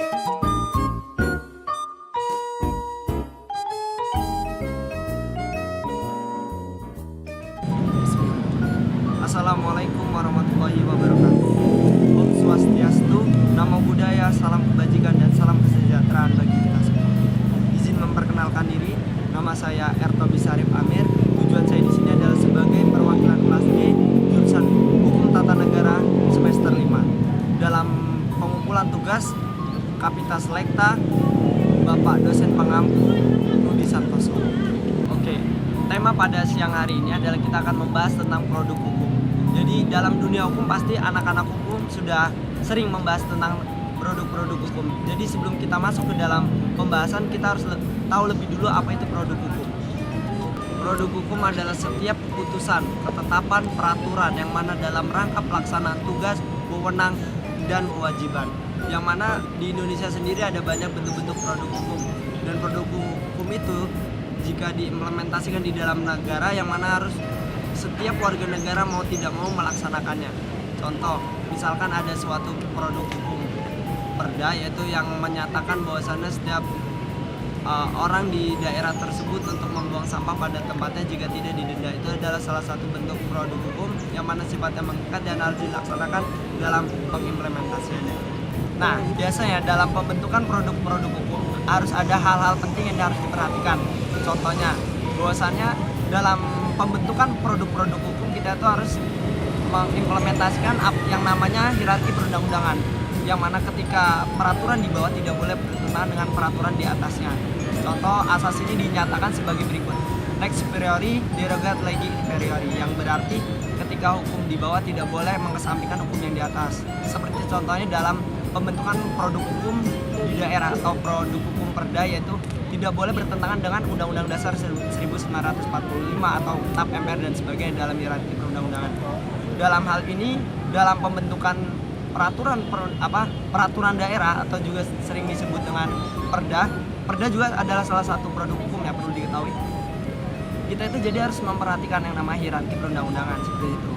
Assalamualaikum warahmatullahi wabarakatuh. Om Swastiastu, Namo Buddhaya, salam kebajikan dan salam kesejahteraan bagi kita semua. Izin memperkenalkan diri, nama saya Erto Bisarif Amir. Tujuan saya di sini adalah sebagai perwakilan kelas D jurusan Hukum Tata Negara semester 5. Dalam pengumpulan tugas Kapita Selekta Bapak dosen pengampu Rudi Santoso. Oke, tema pada siang hari ini adalah kita akan membahas tentang produk hukum. Jadi dalam dunia hukum pasti anak-anak hukum sudah sering membahas tentang produk-produk hukum. Jadi sebelum kita masuk ke dalam pembahasan, kita harus tahu lebih dulu apa itu produk hukum. Produk hukum adalah setiap keputusan, ketetapan, peraturan yang mana dalam rangka pelaksanaan tugas, wewenang, dan kewajiban. Yang mana di Indonesia sendiri ada banyak bentuk-bentuk produk hukum. Dan produk hukum itu jika diimplementasikan di dalam negara yang mana harus setiap warga negara mau tidak mau melaksanakannya. Contoh, misalkan ada suatu produk hukum perda, yaitu yang menyatakan bahwasannya setiap orang di daerah tersebut untuk membuang sampah pada tempatnya jika tidak didenda. Itu adalah salah satu bentuk produk hukum yang mana sifatnya mengikat dan harus dilaksanakan dalam pengimplementasiannya. Nah, biasanya dalam pembentukan produk-produk hukum harus ada hal-hal penting yang harus diperhatikan. Contohnya, bahwasannya dalam pembentukan produk-produk hukum kita itu harus mengimplementasikan yang namanya hierarki perundang-undangan, yang mana ketika peraturan di bawah tidak boleh bertentangan dengan peraturan di atasnya. Contoh, asas ini dinyatakan sebagai berikut: lex superiori derogat legi inferiori, yang berarti ketika hukum di bawah tidak boleh mengesampingkan hukum yang di atas. Seperti contohnya dalam pembentukan produk hukum di daerah atau produk hukum perda, yaitu tidak boleh bertentangan dengan Undang-Undang Dasar 1945 atau TAP MPR dan sebagainya dalam hierarki perundang-undangan. Dalam hal ini, dalam pembentukan peraturan daerah atau juga sering disebut dengan perda juga adalah salah satu produk hukum yang perlu diketahui. Kita itu jadi harus memperhatikan yang namanya hierarki perundang-undangan seperti itu.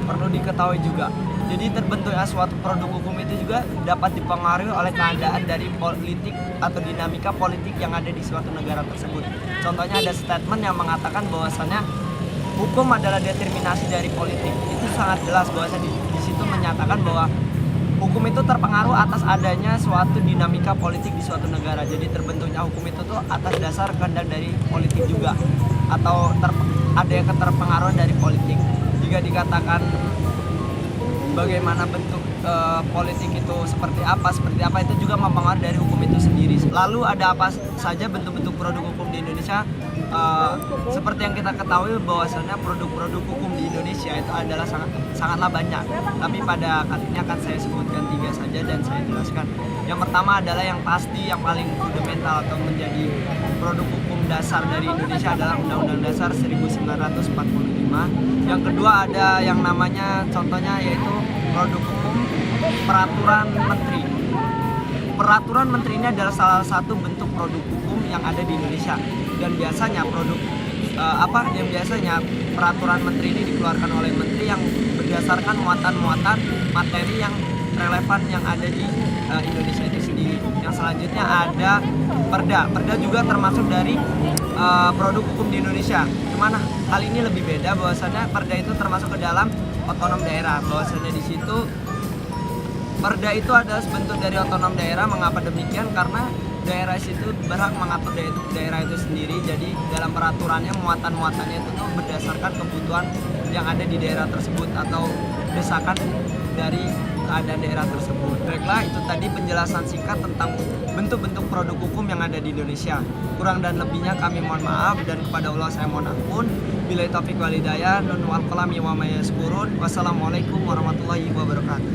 Perlu diketahui juga, jadi terbentuknya suatu produk hukum itu juga dapat dipengaruhi oleh keadaan dari politik atau dinamika politik yang ada di suatu negara tersebut. Contohnya ada statement yang mengatakan bahwasannya hukum adalah determinasi dari politik. Itu sangat jelas bahwasanya di situ menyatakan bahwa hukum itu terpengaruh atas adanya suatu dinamika politik di suatu negara. Jadi terbentuknya hukum itu tuh atas dasar kehendak dari politik juga, atau ada yang keterpengaruhan dari politik. Jika dikatakan bagaimana bentuk politik itu seperti apa itu juga mempengaruhi dari hukum itu sendiri. Lalu ada apa saja bentuk-bentuk produk hukum di Indonesia? Seperti yang kita ketahui bahwasannya produk-produk hukum di Indonesia itu adalah sangatlah banyak. Tapi pada kali ini akan saya sebutkan 3 saja dan saya jelaskan. Yang pertama adalah yang pasti, yang paling fundamental atau menjadi produk hukum dasar dari Indonesia adalah Undang-Undang Dasar 1945. Yang kedua ada yang namanya contohnya yaitu produk hukum Peraturan Menteri. Peraturan Menteri ini adalah salah satu bentuk produk hukum yang ada di Indonesia, dan biasanya peraturan menteri ini dikeluarkan oleh menteri yang berdasarkan muatan-muatan materi yang relevan yang ada di Indonesia itu sendiri. Yang selanjutnya ada perda. Perda juga termasuk dari produk hukum di Indonesia. Cuman hal ini lebih beda, bahwasannya perda itu termasuk ke dalam otonom daerah. Bahwasannya di situ perda itu adalah bentuk dari otonom daerah. Mengapa demikian? Karena daerah situ berhak mengatur daerah itu sendiri. Jadi dalam peraturannya muatan-muatannya itu tuh berdasarkan kebutuhan yang ada di daerah tersebut atau desakan dari keadaan daerah tersebut. Baiklah, itu tadi penjelasan singkat tentang bentuk-bentuk produk hukum yang ada di Indonesia. Kurang dan lebihnya kami mohon maaf, dan kepada Allah saya mohon ampun. Billahi taufiq wal hidayah. Nun wal qalami wa may yaskurun. Wassalamualaikum warahmatullahi wabarakatuh.